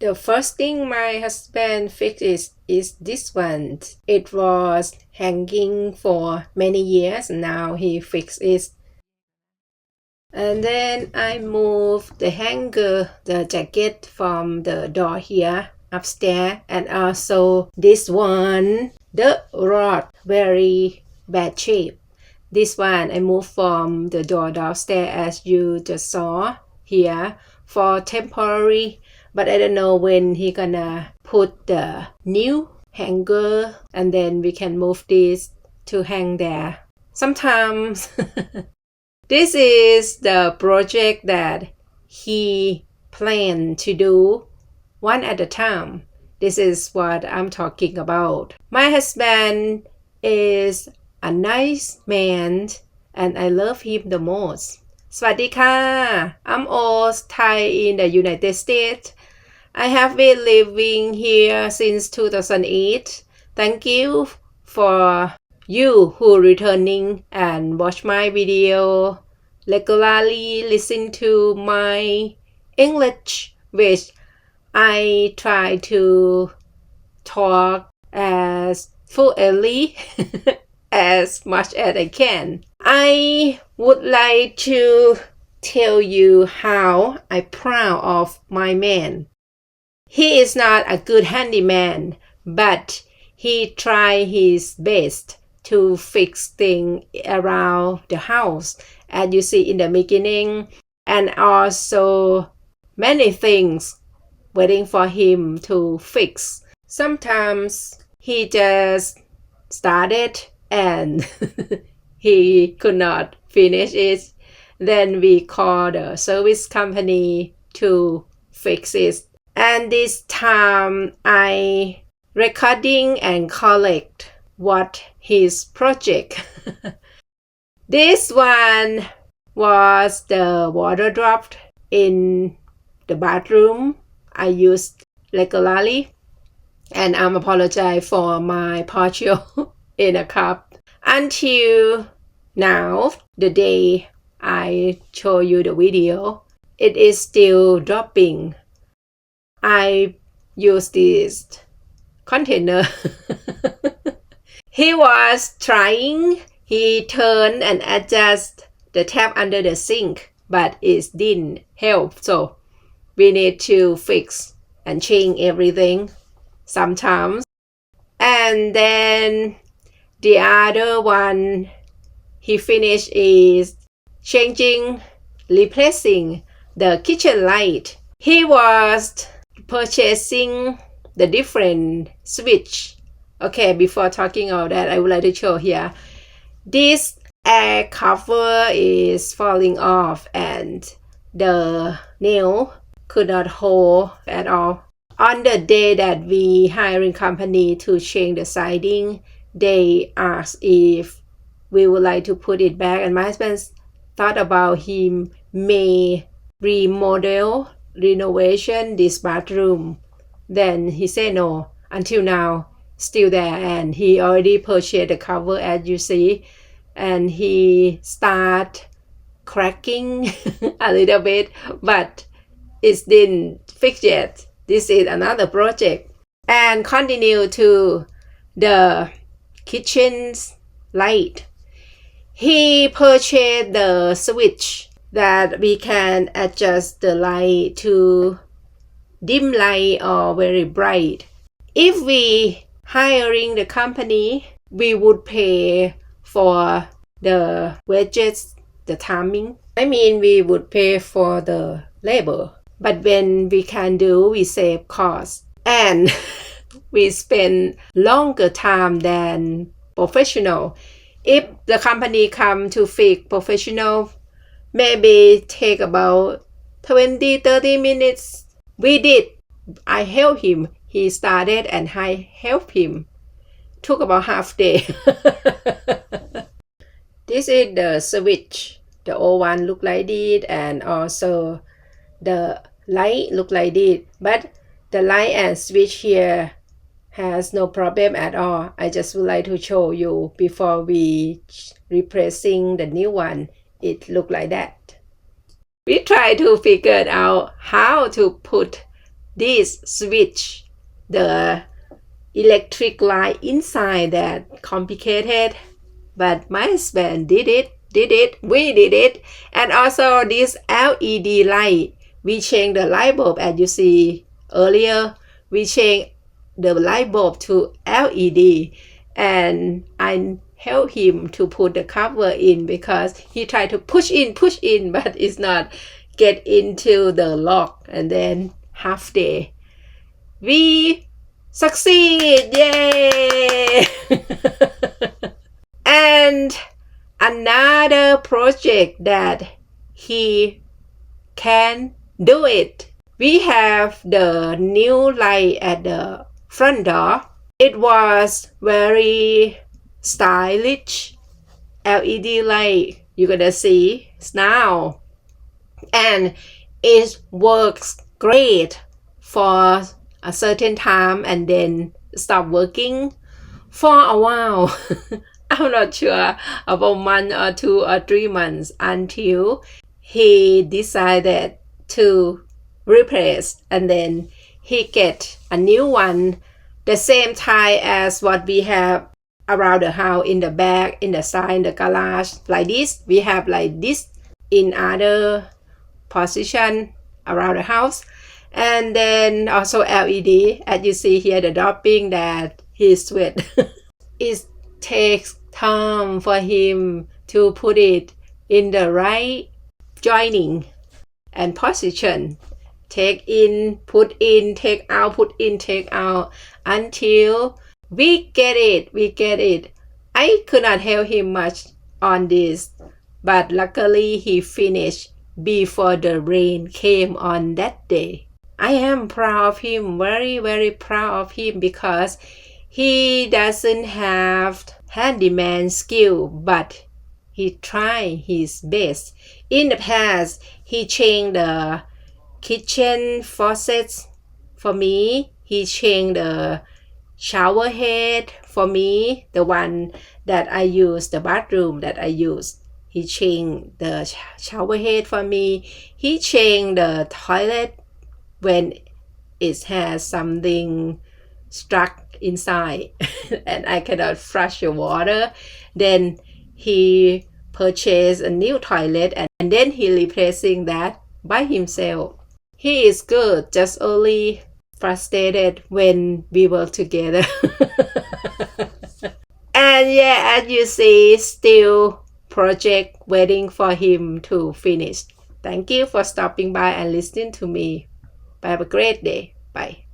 The first thing my husband fixed is this one. It was hanging for many years. Now he fixed it. And then I moved the hanger, the jacket from the door here upstairs. And also this one, the rod, very bad shape. This one I moved from the door downstairs as you just saw here for temporary. But I don't know when he gonna put the new hanger and then we can move this to hang there. Sometimes this is the project that he planned to do one at a time. This is what I'm talking about. My husband is a nice man and I love him the most. สวัสดีค่ะ I'm Oz, Thai in the United States. I have been living here since 2008. Thank you for you who returning and watch my video regularly. Listen to my English, which I try to talk as fluently as much as I can. I would like to tell you how I'm proud of my man. He is not a good handyman, but he tried his best to fix things around the house, as you see in the beginning, and also many things waiting for him to fix. Sometimes he just started and he could not finish it. Then we call the service company to fix it. And this time I recording and collect what his project. This one was the water dropped in the bathroom I used regularly. And I'm apologize for my partial in a cup. Until now, the day I show you the video, it is still dropping. I use this container. He was trying. He turned and adjust the tap under the sink, but it didn't help. So we need to fix and change everything sometimes. And then the other one he finished is changing, replacing the kitchen light. He was purchasing the different switch. Okay, before talking about that, I would like to show here. This air cover is falling off and the nail could not hold at all. On the day that we hiring company to change the siding, they asked if we would like to put it back, and my husband thought about him may renovation this bathroom. Then he said no. Until now, still there, and he already purchased the cover as you see, and he start cracking a little bit, but it didn't fix yet. This is another project. And continue to the kitchen's light. He purchased the switch that we can adjust the light to dim light or very bright. If we hiring the company, we would pay for the wages, the timing. I mean, we would pay for the labor. But when we can do, we save cost. And we spend longer time than professional. If the company come to fix professional, maybe take about 20-30 minutes. We did. I helped him. He started and I helped him. Took about half day. This is the switch. The old one look like this, and also the light look like this. But the light and switch here has no problem at all. I just would like to show you before we replacing the new one. It look like that. We try to figure out how to put this switch, the electric line inside that complicated, but my husband did it, we did it. And also this LED light, we changed the light bulb, as you see earlier, we changed the light bulb to LED, and I help him to put the cover in because he tried to push in, but it's not get into the lock. And then half day we succeed, yay! And another project that he can do it, we have the new light at the front door. It was very stylish LED light, you're gonna see now, and it works great for a certain time and then stop working for a while. I'm not sure, about a month or 2 or 3 months, until he decided to replace, and then he get a new one the same type as what we have around the house, in the back, in the side, in the garage, like this. We have like this in other position around the house. And then also LED, as you see here, the dropping that he sweat. It takes time for him to put it in the right joining and position. Take in, put in, take out, put in, take out, until we get it. I could not help him much on this, but luckily he finished before the rain came on that day. I am proud of him, very, very proud of him, because he doesn't have handyman skill, but he tried his best. In the past, he changed the kitchen faucets for me. He changed the shower head for me, the one that I use, the bathroom that I use. He changed the shower head for me. He changed the toilet when it has something stuck inside and I cannot flush the water. Then he purchased a new toilet, and then he replacing that by himself. He is good, just only frustrated when we were together. And yeah, as you see, still project waiting for him to finish. Thank you for stopping by and listening to me. Have a great day. Bye.